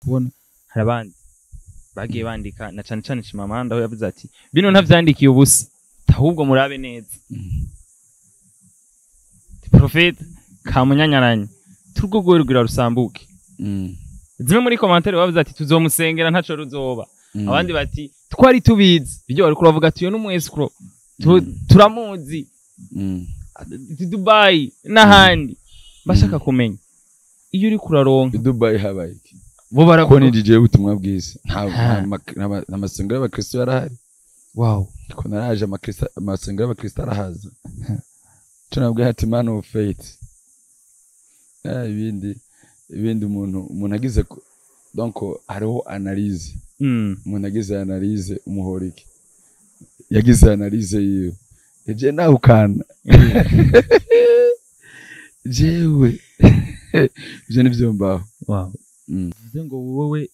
kubona hari abandi bagiye bandika na cyane cyane Chimamanda aho yavuze ati bino ntavyandikiye ubusa ahubwo murabe neza Prophet kamunyanyaranye turugugurugura rusambuke zimwe muri commentaire bavuze ati tuzomusengera ntaco ruzoba abandi bati twari tubizi byo bari kuravuga ati yo n'umwescro turamuzi Dubai n'ahandi bashaka kumenya iyo uri kuraronka Dubai habaye bo barakora ko DJ ubutumwa bwiza nta masengero y'abakristo yarahari wow ko naraje amasengero y'abakristo arahaza tunabwe hati man of faith ibindi umuntu agize donc hariho analyse umuntu agize analyse umuhorike yagize analyse yiyo je nawukana jewe je nivyo mbaho wow bivuze ngo wowe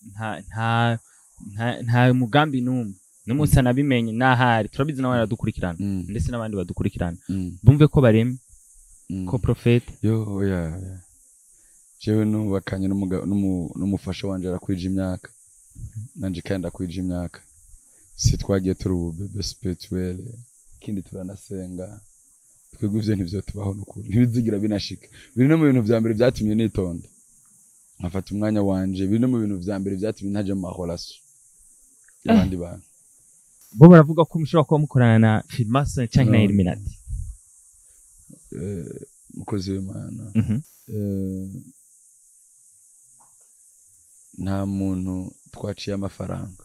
nta mugambi numwe n'umunsi nabimenye nahari turabizi nawe aradukurikirana ndetse n'abandi badukurikirana bumve ko bareme ko Prophet yo jewe nubakanye n'umufasha wanje arakwije imyaka nanje kandi akwije imyaka si twagiye turi ubebe spirituel kindi turanasenga tweguvye ntivyo tubaho n'ukuri ntibizigira binashika biri no mu bintu vya mbere vyatumye nitonda nkafata umwanya wanje biri no mu bintu vya mbere vyatumye ntaje mu mahorasyo y'abandi bantu bo baravuga ko mushobora kuba mukorana na Freemason cyangwa na Illuminati mukozi w'Imana nta muntu twaciye amafaranga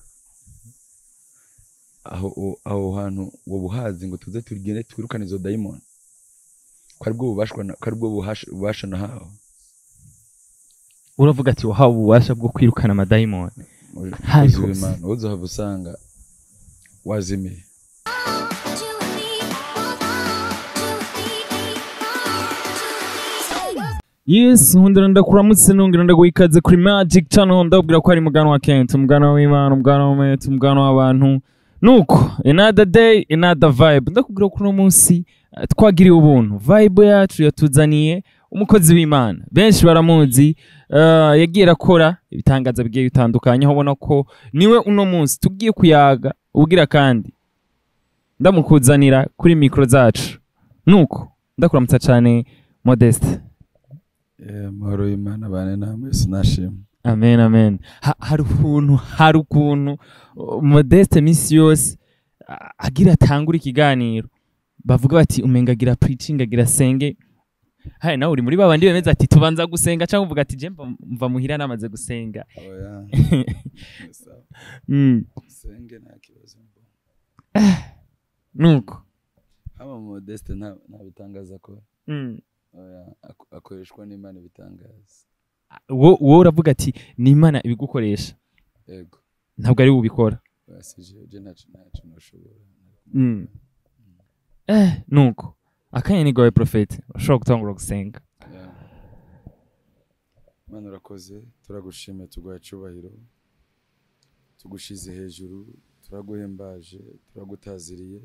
aho hantu wo buhazi ngo tuze turigene twirukane izo daimon kwaribwo bubasha na hawo uravuga ati wahawe ububasha bwo kwirukana amadaimon Imana uzohava usanga wazimiye Yes, hundira ndakuramutse nongera ndaguikaze kuri Magic Channel ndabwira ko ari mugano wa Kent, mugano w'Imana, mugano w'Umwete, mugano w'abantu. Nuko another day, another vibe. Ndakubwira ko no munsi twagiriye ubuntu. Vibe yacu yatuzaniye umukozi w'Imana. Benshi baramuzi, yagiye rakora ibitangaza bigiye bitandukanye aho ubona ko niwe uno munsi tugiye kuyaga ubwira kandi ndamukuzanira kuri micro zacu. Nuko ndakuramutsa cyane Modeste. Mahoro y'Imana bane namwe sinashima. Amen amen. Hari ukuntu Modeste misi yose agira atangura ikiganiro bavuga bati umenga agira preaching agira senge. Haye nawe uri muri babandi bemeza ati tubanza gusenga cyangwa uvuga ati je mva muhira namaze gusenga. Oya. Senge nta kibazo. Nuko hama Modeste nta bitangaza ko. Oya akoreshwa n'Imana ibitangaza. Wowe uravuga ati ni Imana ibigukoresha. Yego. Ntabwo ari ubikora. Basije ntacu nashobora. Nuko akanya ni goye Prophet ushobora gutangura gusenga. Mana urakoze turagushimiye tuguha cyubahiro tugushize hejuru turaguhembaje turagutaziriye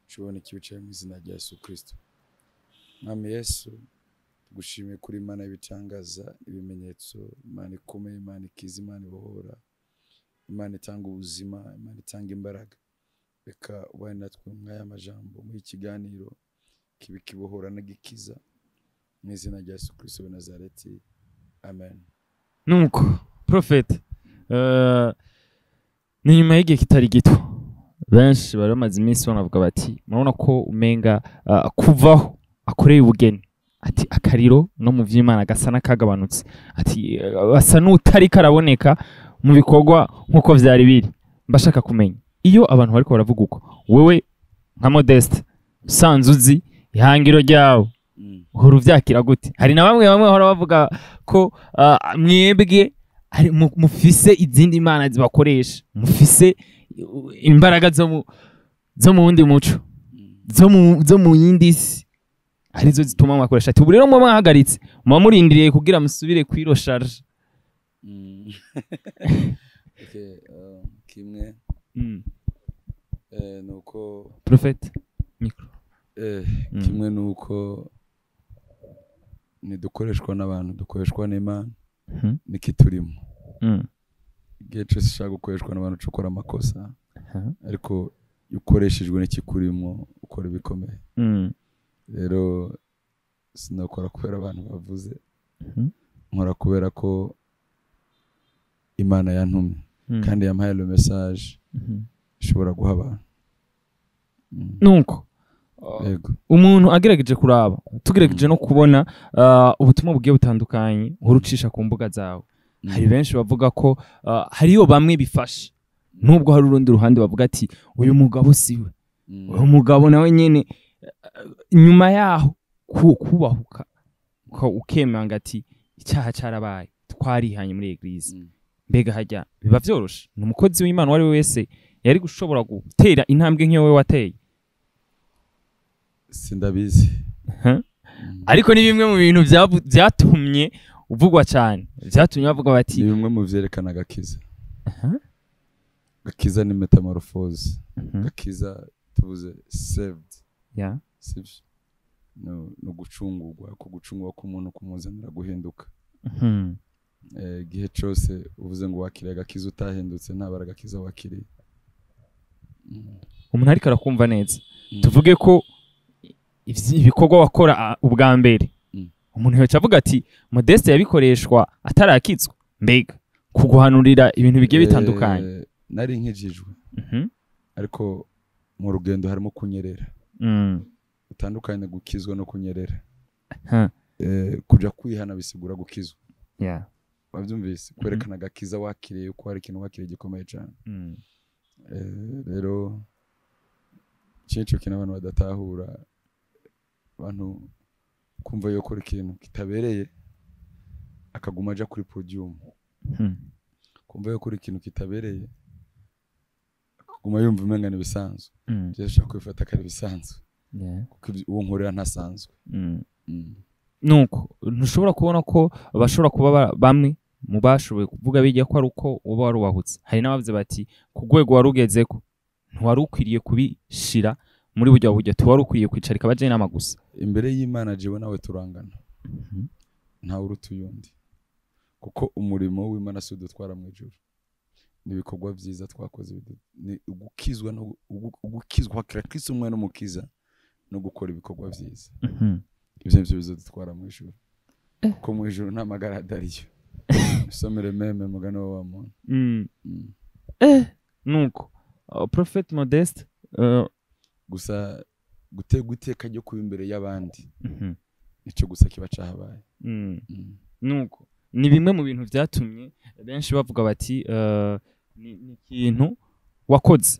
cubona ikibicaye mu izina rya Yesu Kristo. Mwami Yesu tugushimiye kuri Imana ibitangaza ibimenyetso Imana ikomeye Imana ikiza Imana ibohora Imana itanga ubuzima Imana itanga imbaraga reka ubaye natwe mwaya majambo mu ikiganiro kibikibohora nagikiza mu izina rya Yesu Kristo wa Nazareti amen. Nuko Prophet ni nyuma y'igihe kitari gito benshi bari bamaze iminsi banavuga bati murabona ko umenga kuvaho akoreye ubugeni ati akariro no mu vy'Imana gasa nakagabanutse ati asa n'utari karaboneka mu bikorwa nkuko vyari biri. Mbashaka kumenya iyo abantu bariko baravuga uko wewe nka Modeste usanzwe uzi ihangiro ryawe uhora uvyakira gute? Hari na bamwe bahora bavuga ko mwebwe ari mufise izindi Imana zibakoresha mufise imbaraga zo mu wundi muco zo mu yindi si arizo zituma mwakoresha ati ubu rero muba mwahagaritse muba murindiriye kugira musubire kwirosharge. Okay, kimwe nuko Prophet micro kimwe nuko ni dukoreshwa n'abantu dukoreshwa n'Imana niki turimo igihe cyose ushaka gukoreshwa n'abantu uca ukora amakosa Aha. ariko iyo ukoreshejwe n'ikikurimo ukora ibikomeye rero sinakora kubera abantu bavuze nkora kubera ko Imana yantumye kandi yampaye le message ishobora guha abantu nuko yego umuntu agerageje kuraba tugerageje no kubona ubutumwa bugiye butandukanye urucisha ku mbuga zawe hari benshi bavuga ko hariyo bamwe bifashe nubwo hari urundi ruhande bavuga ati uyu mugabo siwe uyu mugabo nawe nyene nyuma yaho kubahuka ukemanga ati icyaha cyarabaye twarihanye muri eglise mbega hajya biba vyoroshe ni umukozi w'Imana wari wese yari gushobora gutera intambwe nk'iyo we wateye sindabizi ariko ni bimwe mu bintu byatumye uvugwa cyane byatumye bavuga bati ni bimwe mu vyerekana gakiza gakiza ni metamorphose gakiza tuvuze saved sivyo no gucungurwa ko gucungurwa k'umuntu kumuzanira guhinduka igihe cyose uvuze ngo wakiriye agakiza utahindutse ntabara agakiza wakiriye umuntu ariko arakumva neza tuvuge ko ibikorwa wakora ubwa mbere umuntu yaca avuga ati Modeste yabikoreshwa atarakitswa mbega kuguhanurira ibintu bigiye bitandukanye nari nkijijwe ariko mu rugendo harimo kunyerera utandukanye gukizwa no kunyerera kuja kwihana bisigura gukizwa wabyumvise kwerekana gakiza wakiriye uko hari ikintu wakiriye gikomeye cyane rero cyo kintu abantu badatahura abantu kumva yo kora ikintu kitabereye akaguma aja kuri podium kumva yo kora ikintu kitabereye akaguma yumva umengana bisanzwe cyesha kwifata kare bisanzwe kuko uwo nkorera ntasanzwe nuko ntushobora kubona ko bashobora kuba bamwe mu bashoboye kuvuga bijya ko ari uko uba warubahutse hari n'abavuze bati ku rwego warugeze ko ntiwari ukwiriye kubishira muri buryo buryo tuwari ukwiriye kwicarika abaje inama gusa imbere y'Imana jewe nawe turangana nta uruta uyundi kuko umurimo w'Imana si dutwara mu ijuru nibikorwa byiza twakoze ni ugukizwa no ugukizwa Kristo umwe n'umukiza no gukora ibikorwa byiza ivyo bizodutwara mu ijuru ko mu ijuru nta magarada ariyo somere meme mugano wa muntu nuko Prophet Modeste gusa gutegwa iteka ryo kuba imbere y'abandi nicyo gusa kiba cahabaye nuko ni bimwe mu bintu byatumye benshi bavuga bati ni ikintu wakoze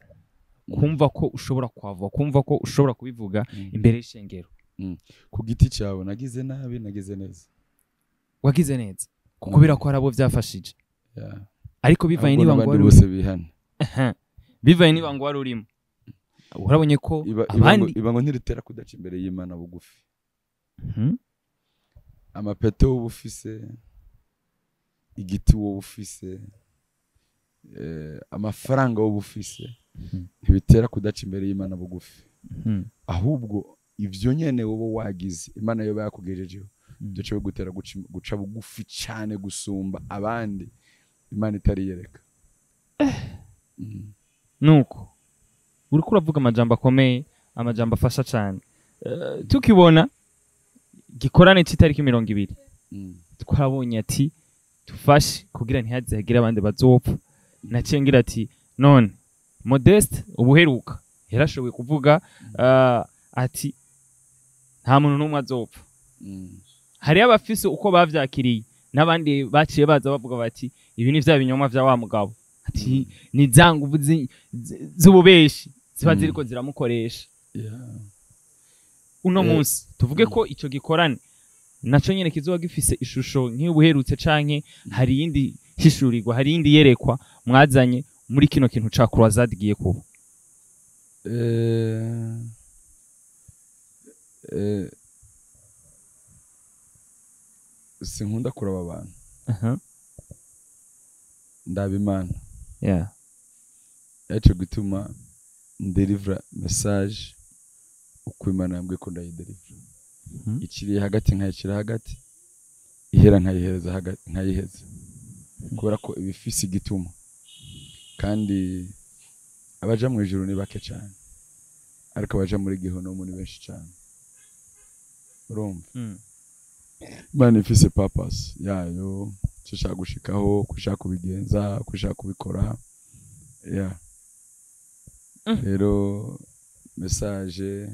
kumva ko ushobora kwava kumva ko ushobora kubivuga imbere y'ishengero ku giti cyawe nagize nabi nagize neza wagize neza kubera ko arabo byafashije ariko bivanye niba ngo wari bose bihana bivanye niba ngo wari urimo urabonye ko abandi ibango ntiritera kudaca imbere y'Imana bugufi amapeto w'ubufise igiti w'ubufise amafaranga w'ubufise ntibitera kudaca imbere y'Imana bugufi ahubwo ivyo nyene wowe wagize Imana yo bakugejejeho byo cyo gutera guca bugufi cyane gusumba abandi Imana itari yereka nuko uriko uravuga amajambo akomeye amajambo afasha cyane tukibona gikorane cy'itariki 20 twabonye ati tufashe kugira ntihazagire abandi bazopfa nacengira ati none Modeste ubuheruka yarashoboye kuvuga ati nta muntu n'umwe azopfa hari abafise uko bavyakiriye n'abandi baciye baza bavuga bati ibi ni vya binyoma vya wa mugabo ati ni zanguvu z'ububeshi ziba ziriko ziramukoresha uno munsi tuvuge ko ico gikorane naco nyene kizoba gifise ishusho nk'ubuherutse canke hari yindi hishurirwa hari yindi yerekwa mwazanye muri kino kintu ca croisade giye kuba sinkunda kuraba abantu ndaba Imana yacu gutuma ndelivra message uko Imana yambwiye ko ndayidelivra ikiriye hagati nkayikira hagati ihera nkayihereza hagati nkayiheza kubera ko ibifise igituma kandi abaja mu ijuru ni bake cyane ariko abaja muri gihonomu ni benshi cyane urumva Imana ifise purpose yayo icyo ishaka gushikaho ko ishaka kubigenza ko ishaka kubikora rero message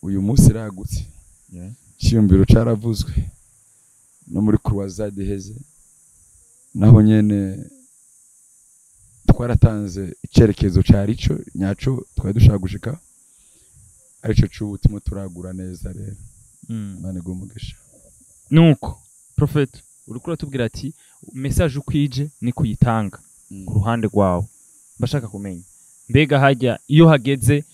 uyu munsi iragutse cyiyumviro caravuzwe no muri croisade iheze naho nyene twaratanze icerekezo carico nyaco twari dushaka gushika arico c'ubutumwa turagura neza rero Imana igumugisha nuko prophet uriko uratubwira ati message ukwije ni kuyitanga ku ruhande rwawe mbashaka kumenya mbega hajya iyo hageze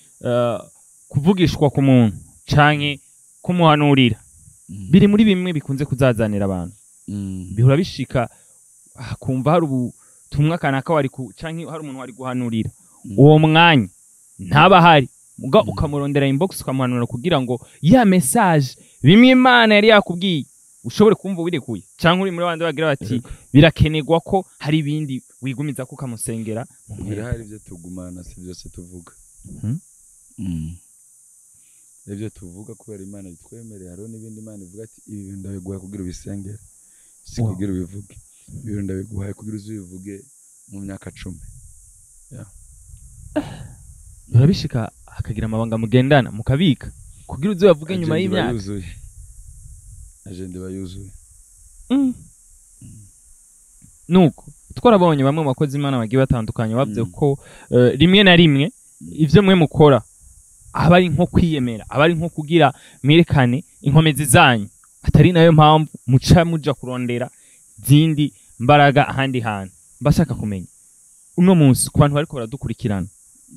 kuvugishwa ku muntu canke kumuhanurira biri muri bimwe bikunze kuzazanira abantu bihora bishika kumva hari ubutumwa kanaka wari canke hari umuntu wari guhanurira uwo mwanya ntaba hari muga ukamurondera inbox ukamuhanura kugira ngo ya message bimwe Imana yari yakubwiye ushobore kumva wirekuye canke uri muri bandi bagira bati birakenegwa ko hari ibindi wigumiza ko kamusengera birahari byo tugumana si byose tuvuga ibyo tuvuga kubera Imana itwemereye hariho n'ibindi Imana ivuga ati ibi bintu ndabiguhaye kugira ubisengere si kugira ubivuge ibi bintu ndabiguhaye kugira uzibivuge mu myaka 10 birabishika hakagira amabanga mugendana mukabika kugira uzi bavuge nyuma y'imyaka agende bayuzuye nuko twarabonye bamwe mu bakozi Imana bagiye batandukanye bavuze ko rimwe na rimwe ivyo mwe mukora aba ari nko kwiyemera aba ari nko kugira mwerekane inkomezi zanyu atari nayo mpamvu muja kurondera zindi mbaraga ahandi hantu mbashaka kumenya uno munsi ku bantu bariko baradukurikirana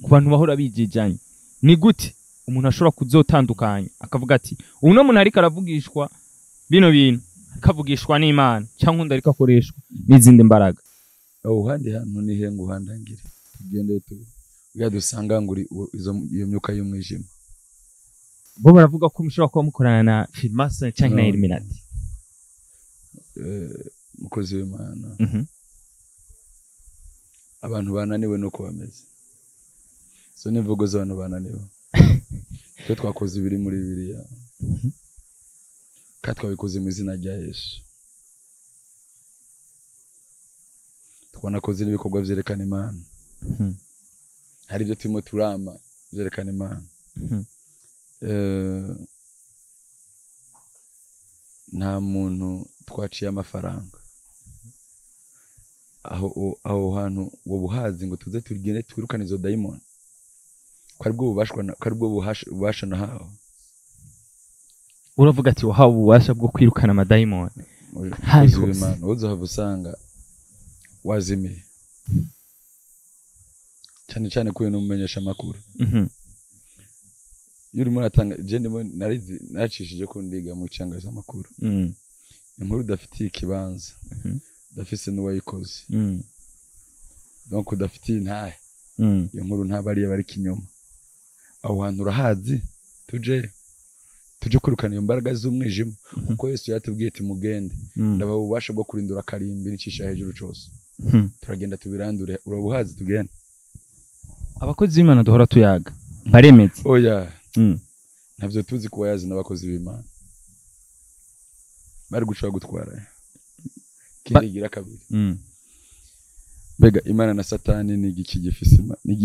ku bantu bahora bijijanye ni gute umuntu ashobora kuzotandukanya akavuga ati uno muntu ariko aravugishwa bino bintu akavugishwa n'Imana cyangwa undi ariko akoreshwa n'izindi mbaraga aho handi hantu ni he ngo handangire tugende dusanga nguri iyo myuka y'umwijima bo baravuga ko mushobora kuba mukorana na Freemason cyangwa na Illuminati mukozi w'Imana abantu bananiwe nuko bameze so nivugo z'abantu bananiwe twe twakoze ibiri muri Bibiliya kandi twabikoze mu izina rya Yesu twanakoze ibikorwa vyerekana Imana hari ibyo turimo turama vyerekana Imana nta muntu twaciye amafaranga aho hantu wo buhazi ngo tuze tugende twirukane izo daimon kwari bwo bubasha na hawo uravuga ati wahawe ububasha bwo kwirukana amadayimoni hariho Imana uzohava usanga wazimiye cyane cyane ko no mumenyesha makuru yuri muri atanga je ndimo naricishije ko ndiga mu cyangaza makuru inkuru udafitiye ikibanza dafise n'uwayikoze donc udafitiye ntahe iyo nkuru ntabari bari kinyoma aho hantu urahazi tuje kwirukana iyo mbaraga z'umwijima kuko Yesu yatubwiye ati mugende ndaba ubasha bwo kurindura karimbi nicisha hejuru cyose turagenda tubirandure urabuhazi tugende abakozi b'Imana duhora tuyaga baremetse oya ntabyo tuzi kuba yazi n'abakozi b'Imana bari gushaka gutwara kirigira kabiri bega Imana na Satani ni igiki gifise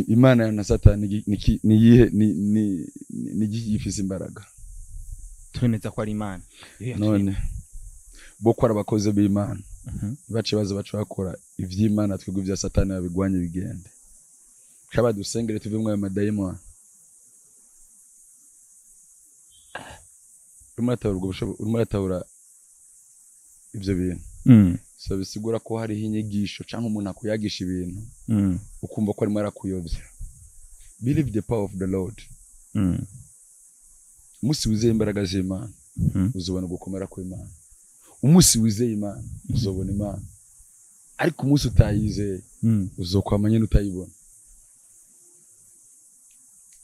Imana na Satani ni yihe ni gifise imbaraga twemeza ko ari Imana none bo kwara abakozi b'Imana bace bakora ivy'Imana twigwe vya Satani babigwanye bigende shaba dusengere tuvimwe ayo madayimoni urumataura ivyo bintu so bisigura ko hari inyigisho cyangwa umuntu akuyagisha ibintu ukumva ko arimo arakuyobya believe the power of the Lord umunsi wizeye imbaraga z'Imana uzobona gukomera kw'Imana umunsi wizeye Imana uzobona Imana ariko umunsi utayizeye uzokwamanye n'utayibona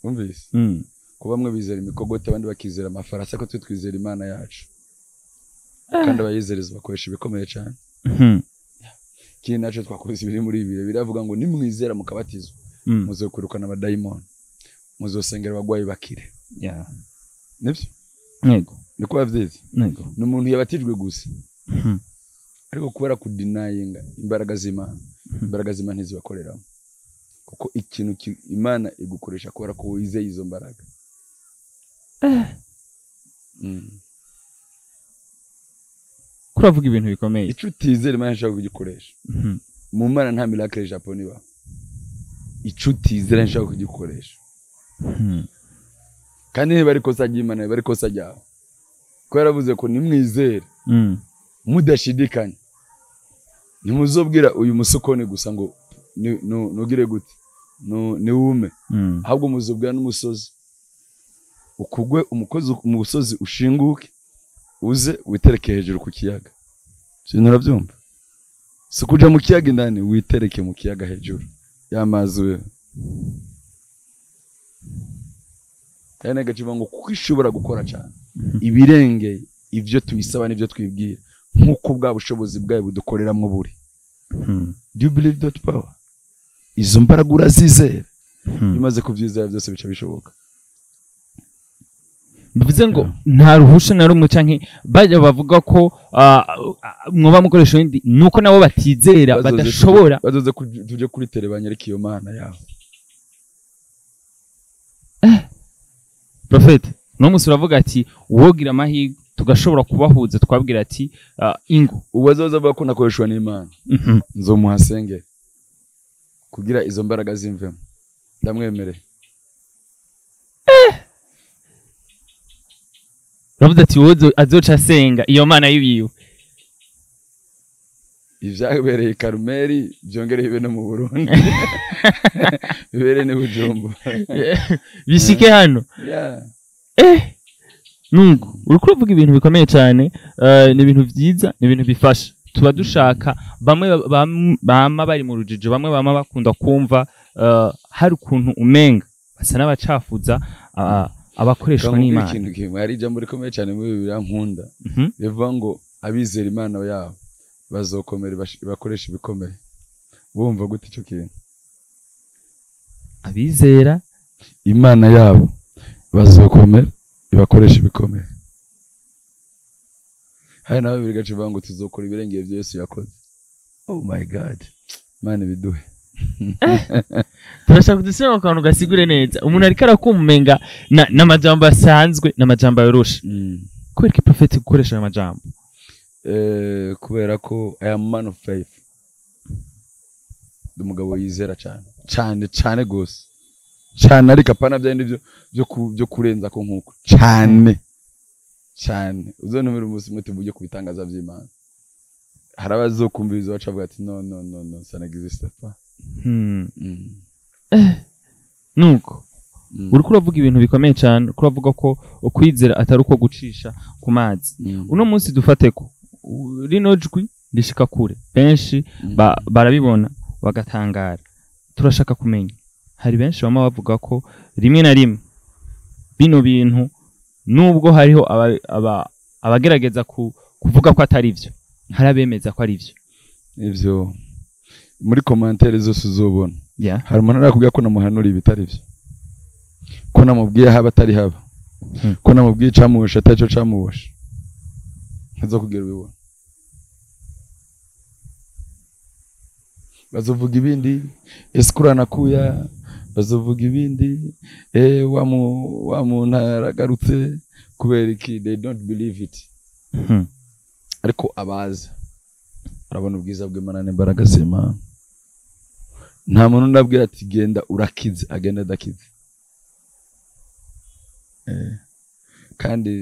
umvise ko bamwe bizera imikogote abandi bakizera amafarasi ko twe twizera Imana yacu kandi abayizereza bakoresha ibikomeye cyane kindi naco twakoze biri muri bibiri biravuga ngo nimwizera mukabatizwa muzokurukana abadayimoni muzosengera abagwayi bakire nibyo nego niko bavyize nego n'umuntu yabatijwe gusa ariko kubera kudinayinga imbaraga z'Imana ntizibakoreramo kuko ikintu Imana igukoresha kubera ko wizeye izo mbaraga kuravuga ibintu bikomeye ico utizera Imana ishaka kugikoresha mu Mana nta miracle Japan iba ico utizera ishaka kugikoresha kandi niba ariko sajya Imana niba ariko sajya ko yaravuze ko nimwizera mudashidikanya nimuzobwira uyu musokone gusa ngo nugire gute ni wume ahubwo muzobwira n'umusozi ukugwe umukozi mu busozi ushinguke uze witereke hejuru ku kiyaga sinzi urabyumva si kuja mu kiyaga indani witereke mu kiyaga hejuru y'amazi we kandi agaciba ngo kuko ishobora gukora cyane ibirengeye ivyo tuyisaba n'ivyo twibwira nkuko bwa bushobozi bwayo budukoreramwo buri do you believe that power izo mbaraga urazizera bimaze kuvyizera byose bica bishoboka bivuze ngo nta ruhusha na rumwe canke bajya bavuga ko mwoba mukoresha indi nuko nabo batizera badashobora bazoze tuje kuri tele banyereka iyo Mana yaho Prophet no musi uravuga ati wogira amahirwe tugashobora kubahuza twabwira ati ingo ubazoza bavuga ko nakoreshwa n'Imana nzomuhasenge kugira izo mbaraga zimvemo ndamwemereye uravuze ati wowe azoca asenga iyo Mana yibiwe ivyabereye Karumeli byongereye ibe no mu Burundi bibere ne Bujumbu bishike hano nuko uriko uvuga ibintu bikomeye cyane ni ibintu byiza ni ibintu bifasha tuba dushaka bamwe bama bari mu rujijo bamwe bama bakunda kumva hari ukuntu umenga basa n'abacafuza abakoreshwa n'Imana ikintu kimwe ari jambo rikomeye cyane muri bibiri nkunda bivuga ngo abizera Imana yabo bazokomera bakoresha ibikomeye bumva gute icyo kintu abizera Imana yabo bazokomera bakoresha ibikomeye hari nawe biri gace bango tuzokora ibirengeye byo Yesu yakoze oh my god Imana biduhe turashaka kudusema akantu gasigure neza umuntu ariko arakumenga n'amajambo asanzwe n'amajambo yoroshe kubera ko Prophet gukoresha amajambo kubera ko I am man of faith umugabo yizera cyane gose cyane ariko apana byandi byo kurenza ko nkuko cyane uzonumira umunsi muti buje kubitangaza by'Imana harabazokumviriza bacavuga ati no ça n'existe pas nuko uriko uravuga ibintu bikomeye cyane uriko uravuga ko ukwizera atari uko gucisha ku mazi uno munsi dufate ko rino jwi rishika kure benshi barabibona bagatangara turashaka kumenya hari benshi bama bavuga ko rimwe na rimwe bino bintu nubwo hariho abagerageza kuvuga ko atari byo harabemeza ko ari byo ivyo muri commentaire zose uzobona hari umuntu arakubwira ko namuhanura ibitari byo ko namubwiye haba atari haba ko namubwiye camuwosha ataco camuwosha nzo kugira ubibona bazovuga ibindi eskurana kuya bazovuga ibindi wa muntu aragarutse kubera iki they don't believe it ariko abaza arabona ubwiza bw'Imana n'imbaraga z'Imana nta muntu ndabwira ati genda urakize agenda adakize kandi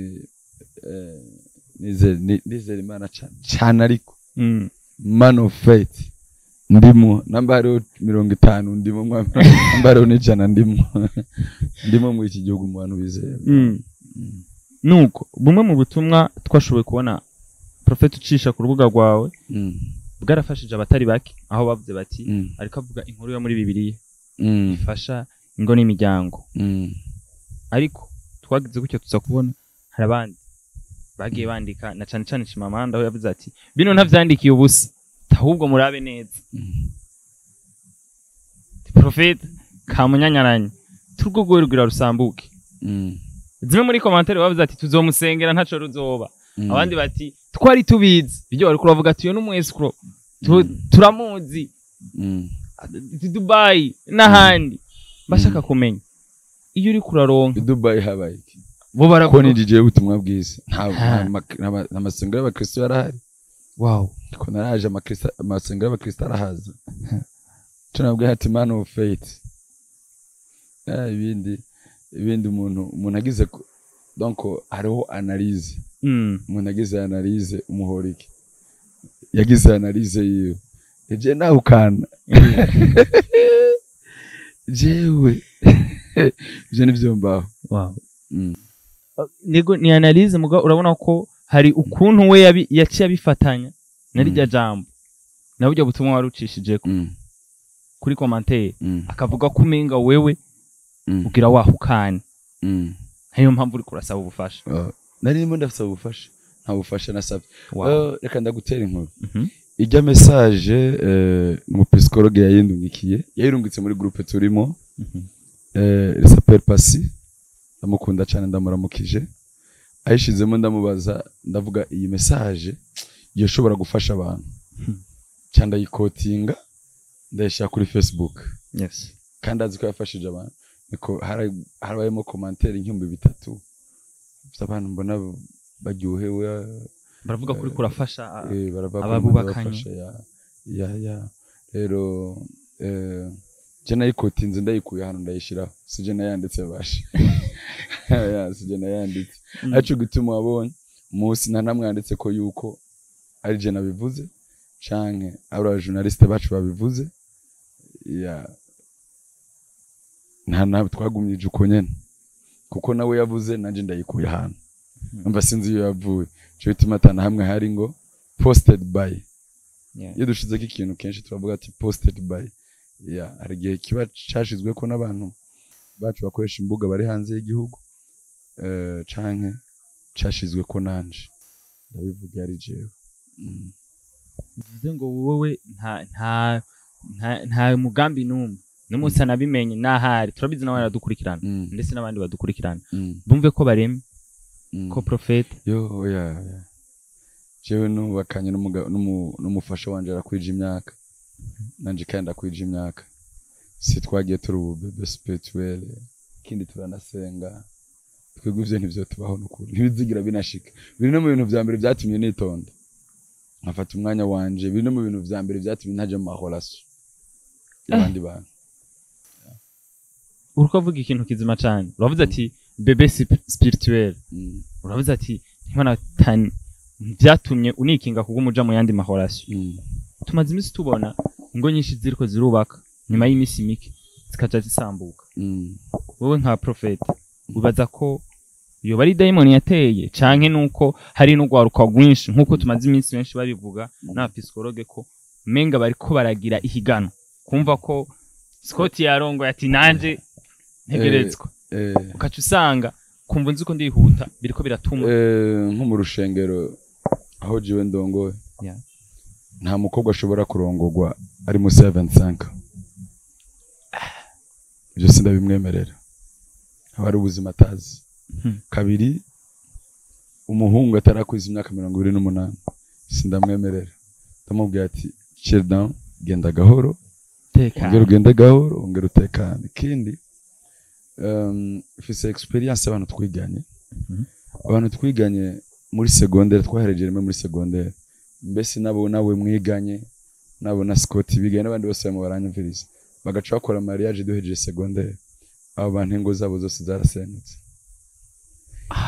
nizera Imana cyane ariko man of faith ndimo namba hariho 50 ndimo namba hariho n'ijana ndimo mu iki gihugu mu bantu bizera nuko bumwe mu butumwa twashoboye kubona Prophet ucisha ku rubuga rwawe bwarafashije abatari bake aho bavuze bati ariko avuga inkuru yo muri Bibiliya ifasha ingo n'imiryango ariko twagize gutyo tuza kubona hari abandi bagiye bandika na cyane Chimamanda aho yavuze ati bino ntavyandikiye ubusa ahubwo murabe neza Prophet kamunyanyaranye turwo rwira rusambuke zimwe muri commentaire bavuze ati tuzomusengera ntaco ruzoba abandi bati twari tubizi ibyo bari kuravuga ati yo n'umwescro turamuzi Dubai n'ahandi bashaka kumenya iyo uri kuraronka Dubai habaye bo ko baravuga nijije ubutumwa bwiza nta amasengero y'abakristo yarahari wow ko naraje amasengero y'abakristo arahaza tunabwe hati man of faith ibindi umuntu agize donc hariho analyse umuntu agize analyse umuhorike yagize analyse yiwe je nawe ukana jewe je nivyo mbaho wow nego ni analyse muga urabona ko hari ukuntu we yaciye abifatanya narijya jambo nabujya butumwa warucishije kuri commentaire akavuga ko umenga wewe ugira wahukana hayo mpamvu uri kurasaba ubufasha narimo ndasaba ubufasha nta bufasha nasabye reka ndagutera inkuru ijya message mu psychologue yayirungitse muri groupe turimo s'appelle Pasi ndamukunda cyane ndamuramukije ayishizemo ndamubaza ndavuga iyi message yoshobora gufasha abantu cyanda yikotinga ndayishyira kuri Facebook yes kandi azi ko yafashije abantu niko harabayemo commentaire nk'ibihumbi 3 abantu mbona baryohewe baravuga kuri kurafasha ababubakanye ya rero je nayikotinze ndayikuye hano ndayishiraho sije nayanditse bashe ya sije nayanditse acu gituma wabonye musi namwanditse ko yuko ari je nabivuze canke aba journaliste bacu babivuze ya nta twagumyije uko nyene kuko nawe yavuze nanje ndayikuye hano umva sinzi iyo yavuye cyo bituma tana hamwe hari ngo posted by iyo dushizeko ikintu kenshi turavuga ati posted by ya ari gihe kiba cashizwe ko n'abantu bacu bakoresha imbuga bari hanze y'igihugu canke cashizwe ko nanje ndabivuga ari jewe bivuze ngo wowe nta mugambi numwe n'umunsi nabimenye nahari turabizi nawe aradukurikirana ndetse n'abandi badukurikirana bumve ko bareme ko Prophet yo ya jewe nubakanye n'umufasha wanje arakwije imyaka nanje kandi akwije imyaka si twagiye turi ubebe spirituel kindi turanasenga twebwe ivyo ntivyo tubaho n'ukuri ntibizigira binashika biri no mu bintu vya mbere byatumye nitonda nkafata umwanya wanje biri no mu bintu vya mbere byatumye ntaje mu mahorasyo y'abandi bantu urukavuga ikintu kizima cyane uravuze ati bebe spirituel uravuze ati nkibona tani byatumye unikinga kugumuja mu yandi mahorasyo tumaze imisi tubona ingo nyinshi ziriko zirubaka nyuma y'imisi mike zikaja zisambuka wowe nka Prophet ubaza ko iyo bari daimon yateye canke nuko hari n'ugwaruka gwinshi nkuko tumaze iminsi benshi babivuga na psychologue ko menga bariko baragira ihigano kumva ko Scott yarongo yati nanje ntegerezwa ukaca usanga kumva nzi ko ndihuta biriko biratuma nko mu rushengero aho jiwe ndongoye nta mukobwa ashobora kurongorwa ari mu 75 ibyo sindabimwemerera abari ubuzima atazi kabiri umuhungu atarakwiza imyaka 28 sindamwemerera ndamubwira ati chill down genda gahoro ongera ugende gahoro ongera utekane kindi fise experience abantu twiganye muri secondaire twahereje rimwe muri secondaire mbese nabo nawe mwiganye nabo na Scott biganye n'abandi bose mu baranyumviriza bagaca bakora mariage duhejeje secondaire abo bantu ngo zabo zose zarasenyutse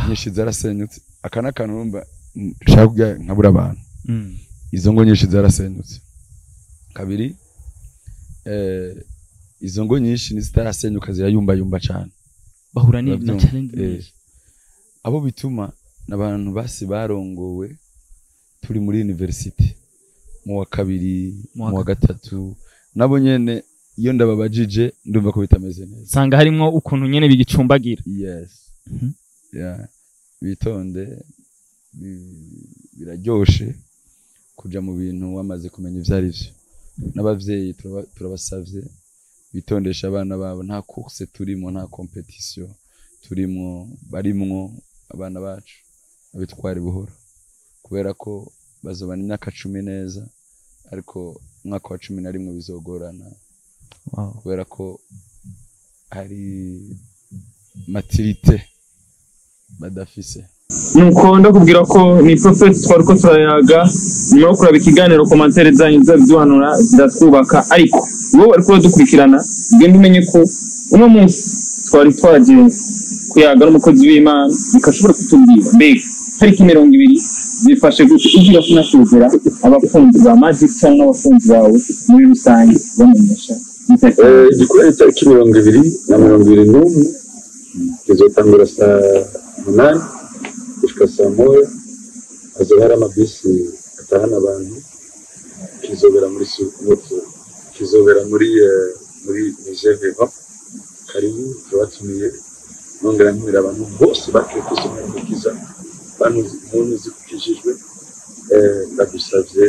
nyinshi zarasenyutse akana kantu urumva nshaka kujya nkabura abantu izo ngo nyinshi zarasenyutse kabiri izo ngo nyinshi nizitarasenyuka zirayumba cyane bahura na challenge abo bituma n'abantu basi barongowe turi muri university mu wa kabiri mu wa gatatu nabo nyene iyo ndababajije ndumva ko bitameze neza sanga harimo ukuntu nyene bigicumbagira yes yeah bitonde biraryoshe kuja mu bintu wamaze kumenya ivyo ari vyo. N'abavyeyi turabasavye bitondesha abana babo, nta course turimo, nta competition turimo, barimwo abana bacu abitwara buhoro, kubera ko bazobana imyaka 10 neza, ariko umwaka wa 11 bizogorana. Kubera ko hari maturité badafise. Nuko ndakubwira ko ni Prophet twariko turayaga, nyuma yo kuraba ikiganiro commentaire zanyu zabiduhanura ziratwubaka, ariko wowe ariko dukurikirana genda umenye ko uno munsi twari twaje kuyaga n'umukozi w'Imana, bikashobora kutubwira mbega tariki 20 zifashe gute ugira kunasuzera abakunzi ba Magic cyangwa abakunzi bawe muri rusange bamenyesha igikora tariki 20 kizotangura saa 8 gushika saa 1, hazohara amabisi atahana abantu, kizobera muri Sukumoto, kizobera muri Niger River. Karibu turabatumiye, nongera ntumira abantu bose bakekije umukiza bantu zikukijijwe. Ndagusavye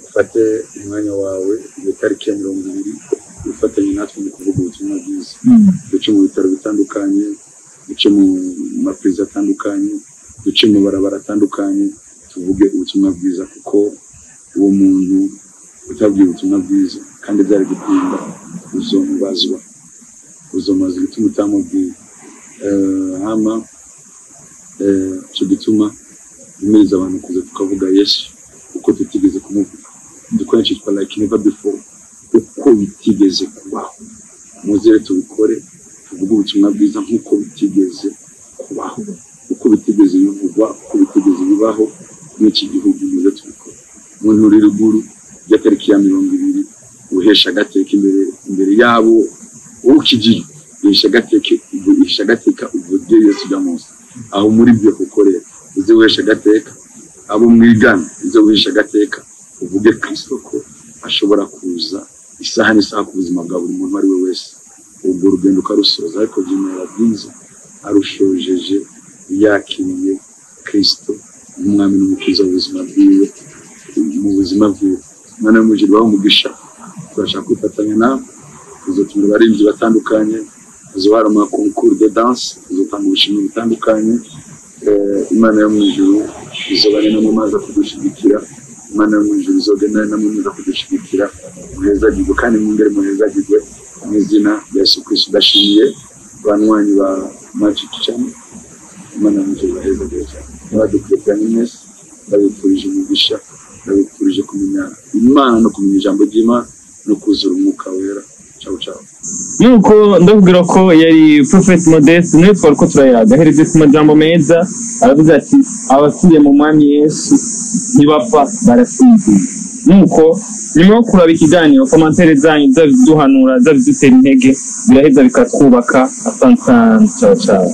ufate umwanya wawe iyo tariki ya 20 ufatanye natwe mu kuvuga ubutumwa bwiza, duce mu bitaro bitandukanye, duce mu mapriza atandukanye, duce mu barabara atandukanye, tuvuge ubutumwa bwiza, kuko uwo muntu utabwiye ubutumwa bwiza kandi byari gupinda uzomubazwa, uzomaze gutuma utamubwiye. Hama cyo gituma imiriza abantu kuza tukavuga Yesu uko tutigeze kumuvuga, dukoresha cyitwa like never before, uko bitigeze kubaho. Muzere tubikore, tuvuge ubutumwa bwiza nk'uko bitigeze kubaho, uko bitigeze bivugwa, uko bitigeze bibaho n'iki gihugu. Muze tubikore umuntu uri ruguru ya tariki ya 20 uhesha agateka imbere yabo, ukijije uhesha agateka uvuge Yesu jamusa aho muri byo kukorera, uze uhesha agateka abo mwigana, uze uhesha agateka uvuge Kristo ko ashobora kuza isaha n'isaha ku buzima bwa buri muntu ari we wese. Ubwo rugendo karusoza, ariko Jimera bwiza arushojeje yakiriye Kristo umwami n'umukiza w'ubuzima bwiwe, mu buzima bwiwe. Mwana w'umujiri wawe umugisha, turashaka kwifatanya nawe, uzotumira abarinzi batandukanye, uzohara mu concours de danse, uzotanga ubushimwe butandukanye. Imana yo mu ijuru izobane no mu mazi kudushigikira, Imana yo mu ijuru izogenda no mu mazi kudushigikira, muhezagirwe kandi mwongere muhezagirwe mu izina rya Yesu Kristo. Ndashimiye abanywanyi ba Magic Channel, Imana yo mu ijuru bahezagirwe cyane. Abadukurikiranye mwese ndabifurije umugisha, ndabifurije kumenya Imana no kumenya ijambo ry'Imana no kuzura umwuka wera. Ciao ciao. Nuko ndakubwira ko yari Prophet Modeste, niwe twariko turayaga, ahereze ku majambo meza, aravuze ati abasubiye mu mwami Yesu ntibapfa barasinzira. Nuko nyuma yo kuraba ikiganiro commentaire zanyu zabiduhanura, zabidutera intege, biraheza bikatwubaka. Asante, ciao ciao.